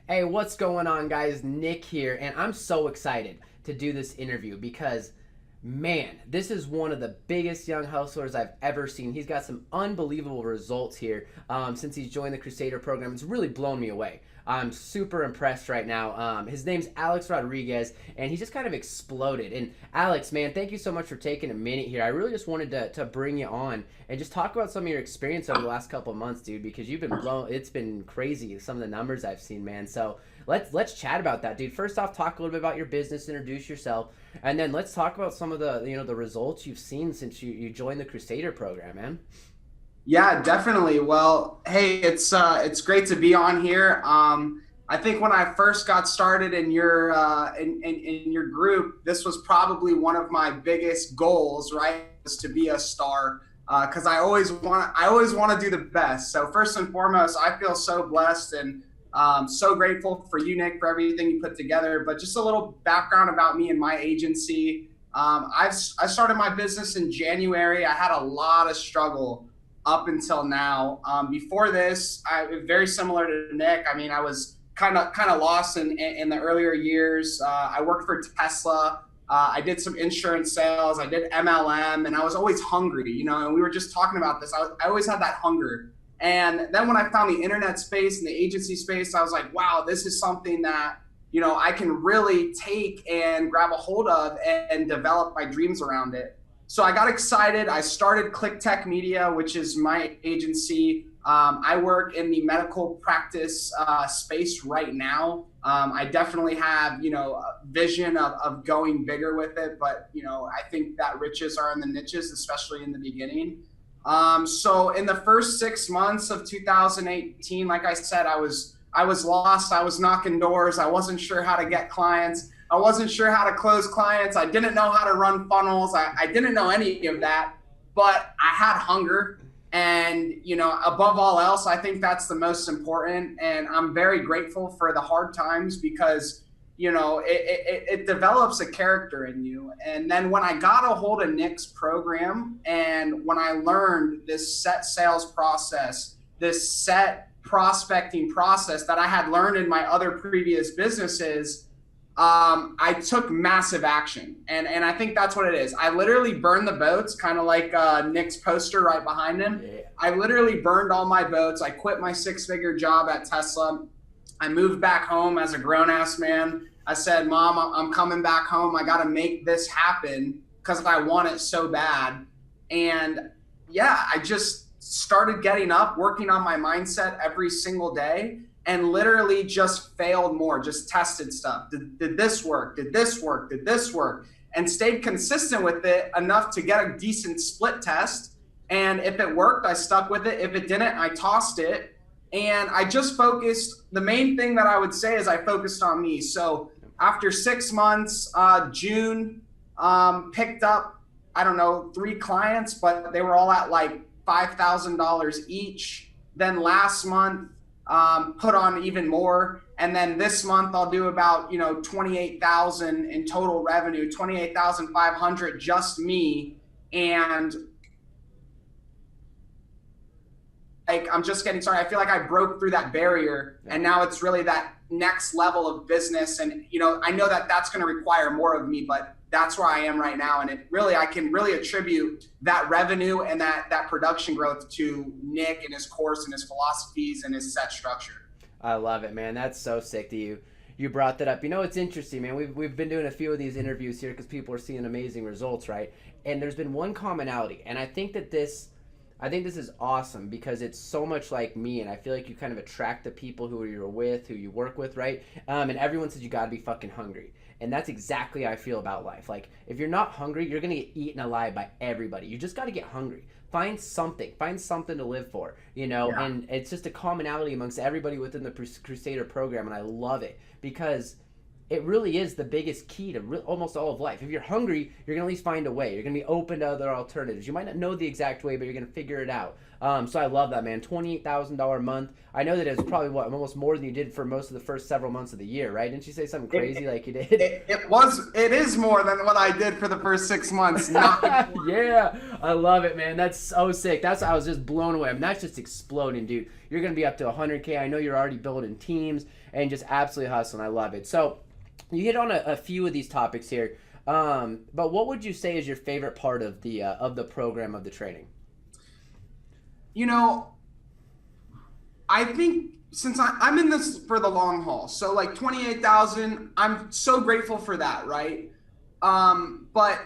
Hey, what's going on, guys? Nick here, and I'm so excited to do this interview because, man, this is one of the biggest young hustlers I've ever seen. He's got some unbelievable results here since he's joined the Krusader program. It's really blown me away. I'm super impressed right now. His name's Alex Rodriguez, and he just kind of exploded. And Alex, man, thank you so much for taking a minute here. I really just wanted to bring you on and just talk about some of your experience over the last couple of months, dude, because you've been blown. It's been crazy, some of the numbers I've seen, man. So let's chat about that, dude. First off, talk a little bit about your business, introduce yourself, and then let's talk about some of the the results you've seen since you joined the Krusader program, man. Yeah, definitely. Well, hey, it's great to be on here. I think when I first got started in your in your group, this was probably one of my biggest goals, right? Is to be a star, because I always want to do the best. So first and foremost, I feel so blessed and so grateful for you, Nick, for everything you put together. But just a little background about me and my agency. I started my business in January. I had a lot of struggle up until now. Before this, very similar to Nick. I mean, I was kind of lost in the earlier years. I worked for Tesla. I did some insurance sales. I did MLM, and I was always hungry. And we were just talking about this. I always had that hunger. And then when I found the internet space and the agency space, I was like, wow, this is something that I can really take and grab a hold of and develop my dreams around it. So I got excited. I started Click Tech Media, which is my agency. I work in the medical practice space right now. I definitely have, a vision of going bigger with it, but I think that riches are in the niches, especially in the beginning. So in the first 6 months of 2018, like I said, I was lost. I was knocking doors. I wasn't sure how to get clients. I wasn't sure how to close clients. I didn't know how to run funnels. I didn't know any of that, but I had hunger. And, above all else, I think that's the most important. And I'm very grateful for the hard times because, it develops a character in you. And then when I got a hold of Nick's program and when I learned this set sales process, this set prospecting process that I had learned in my other previous businesses, I took massive action. And I think that's what it is. I literally burned the boats, kind of like Nick's poster right behind him. Yeah. I literally burned all my boats. I quit my 6-figure job at Tesla. I moved back home as a grown-ass man. I said, Mom, I'm coming back home. I got to make this happen because I want it so bad. And yeah, I just started getting up, working on my mindset every single day, and literally just failed more, just tested stuff. Did this work? Did this work? Did this work? And stayed consistent with it enough to get a decent split test. And if it worked, I stuck with it. If it didn't, I tossed it. And I just focused. The main thing that I would say is I focused on me. So after 6 months, June, picked up, I don't know, 3 clients, but they were all at like $5,000 each. Then last month, put on even more. And then this month I'll do about, 28,000 in total revenue, 28,500 just me. And like, I'm just getting started. I feel like I broke through that barrier and now it's really that next level of business. And, I know that that's going to require more of me, but that's where I am right now. And I can really attribute that revenue and that production growth to Nick and his course and his philosophies and his set structure. I love it, man. That's so sick that you brought that up. It's interesting, man. We've been doing a few of these interviews here because people are seeing amazing results, right? And there's been one commonality, and I think this is awesome because it's so much like me, and I feel like you kind of attract the people who you're with, who you work with, right? And everyone says you got to be fucking hungry. And that's exactly how I feel about life. Like, if you're not hungry, you're going to get eaten alive by everybody. You just got to get hungry. Find something to live for, Yeah. and it's just a commonality amongst everybody within the Krusader program, and I love it because it really is the biggest key to almost all of life. If you're hungry, you're going to at least find a way. You're going to be open to other alternatives. You might not know the exact way, but you're going to figure it out. So I love that, man. $28,000 a month. I know that it's probably almost more than you did for most of the first several months of the year, right? Didn't you say something crazy like you did? It is more than what I did for the first 6 months. Yeah, I love it, man. That's so sick. I was just blown away. I mean, that's just exploding, dude. You're gonna be up to 100K. I know you're already building teams and just absolutely hustling. I love it. So you hit on a few of these topics here, but what would you say is your favorite part of the program, of the training? You know, I think since I'm in this for the long haul, so like 28,000, I'm so grateful for that, right? But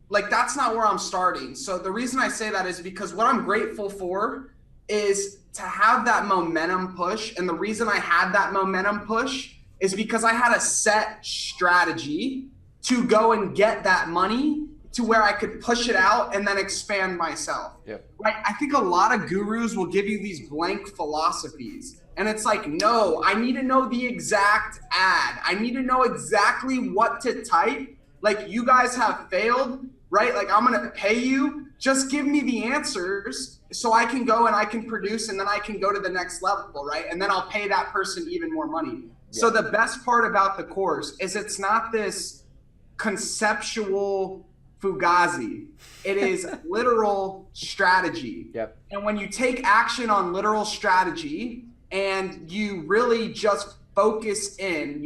like that's not where I'm starting. So the reason I say that is because what I'm grateful for is to have that momentum push. And the reason I had that momentum push is because I had a set strategy to go and get that money to where I could push it out and then expand myself. Yep. Right? I think a lot of gurus will give you these blank philosophies. And it's like, no, I need to know the exact ad. I need to know exactly what to type. Like, you guys have failed, right? Like, I'm going to pay you. Just give me the answers so I can go and I can produce, and then I can go to the next level, right? And then I'll pay that person even more money. Yeah. So the best part about the course is it's not this conceptual fugazi. It is literal strategy. Yep. And when you take action on literal strategy and you really just focus in,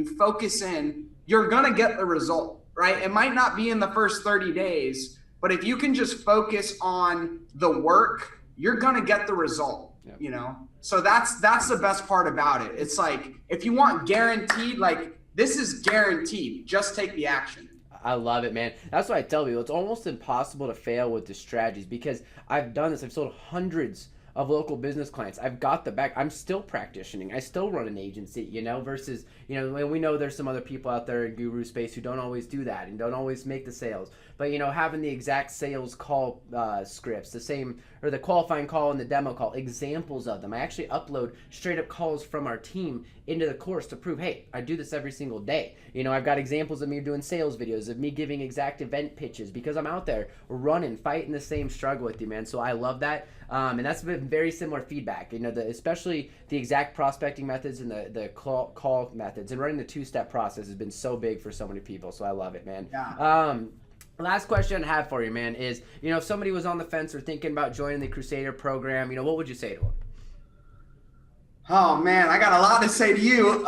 you're going to get the result, right? It might not be in the first 30 days, but if you can just focus on the work, you're going to get the result, you know? So that's the best part about it. It's like, if you want guaranteed, like, this is guaranteed, just take the action. I love it, man. That's what I tell people. It's almost impossible to fail with the strategies, because I've done this. I've sold hundreds of local business clients. I've got the back. I'm still practicing. I still run an agency, you know, versus, you know, we know there's some other people out there in guru space who don't always do that and don't always make the sales. But, you know, having the exact sales call scripts, the same, or the qualifying call and the demo call, examples of them. I actually upload straight up calls from our team into the course to prove, hey, I do this every single day. You know, I've got examples of me doing sales videos, of me giving exact event pitches, because I'm out there running, fighting the same struggle with you, man. So I love that. And that's been very similar feedback, you know, especially the exact prospecting methods and the call methods, and running the two-step process has been so big for so many people. So I love it, man. Yeah. Last question I have for you, man, is, you know, if somebody was on the fence or thinking about joining the Krusader program, you know, what would you say to them? Oh man, I got a lot to say to you.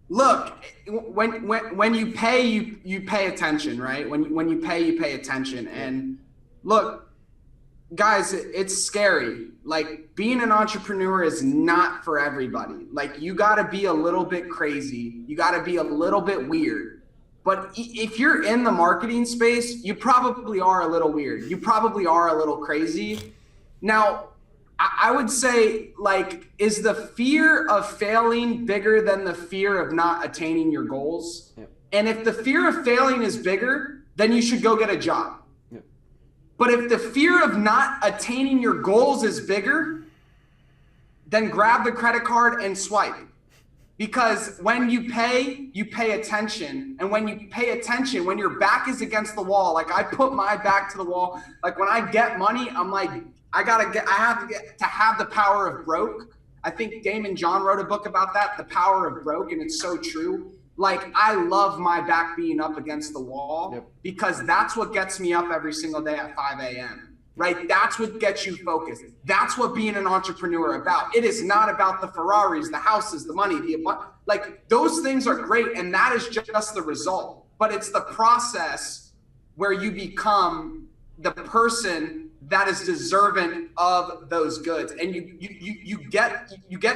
Look, when you pay, you pay attention, right? When you pay attention. And look, guys, it's scary. Like, being an entrepreneur is not for everybody. Like, you got to be a little bit crazy. You got to be a little bit weird. But if you're in the marketing space, you probably are a little weird. You probably are a little crazy. Now, I would say, like, is the fear of failing bigger than the fear of not attaining your goals? Yep. And if the fear of failing is bigger, then you should go get a job. Yep. But if the fear of not attaining your goals is bigger, then grab the credit card and swipe. Because when you pay attention. And when you pay attention, when your back is against the wall, like, I put my back to the wall. Like, when I get money, I'm like, I have to have the power of broke. I think Damon John wrote a book about that, The Power of Broke, and it's so true. Like, I love my back being up against the wall. Yep. Because that's what gets me up every single day at 5 a.m. Right? That's what gets you focused. That's what being an entrepreneur about. It is not about the Ferraris, the houses, the money, like, those things are great, and that is just the result. But it's the process where you become the person that is deserving of those goods, and you get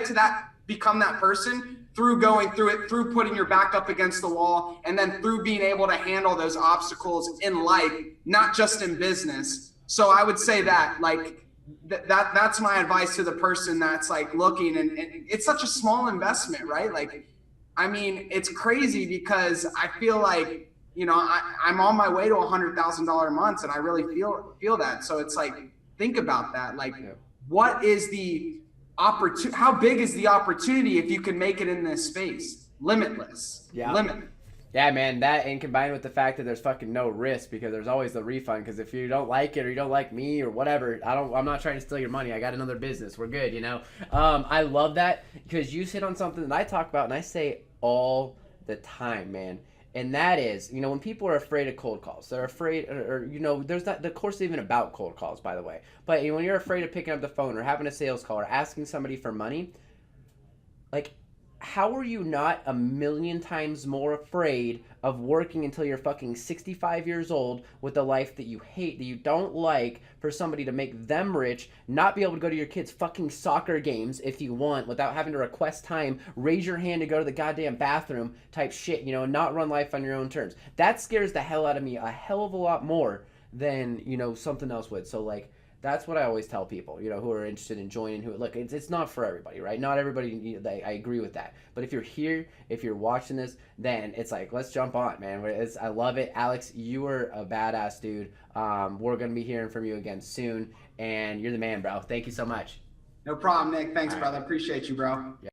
to that, become that person through going through it, through putting your back up against the wall, and then through being able to handle those obstacles in life, not just in business. So I would say that, like, that's my advice to the person that's, like, looking, and it's such a small investment, right? Like, I mean, it's crazy because I feel like, you know, I'm on my way to $100,000 months, and I really feel that. So it's like, think about that. Like, what is the opportunity? How big is the opportunity if you can make it in this space? Limitless. Yeah. Limitless. Yeah, man, that and combined with the fact that there's fucking no risk because there's always the refund. Because if you don't like it or you don't like me or whatever, I'm not trying to steal your money. I got another business. We're good, you know. I love that because you hit on something that I talk about and I say all the time, man. And that is, you know, when people are afraid of cold calls, they're afraid, or you know, there's not the course even about cold calls, by the way. But you know, when you're afraid of picking up the phone or having a sales call or asking somebody for money, like how are you not a million times more afraid of working until you're fucking 65 years old with a life that you hate, that you don't like, for somebody to make them rich, not be able to go to your kids' fucking soccer games if you want without having to request time, raise your hand to go to the goddamn bathroom type shit, you know, and not run life on your own terms? That scares the hell out of me a hell of a lot more than, you know, something else would. So, like, that's what I always tell people, you know, who are interested in joining. Who look, it's not for everybody, right? Not everybody. You know, I agree with that. But if you're here, if you're watching this, then it's like let's jump on, man. I love it, Alex. You are a badass dude. We're gonna be hearing from you again soon, and you're the man, bro. Thank you so much. No problem, Nick. Thanks, All right. brother. Appreciate you, bro. Yeah.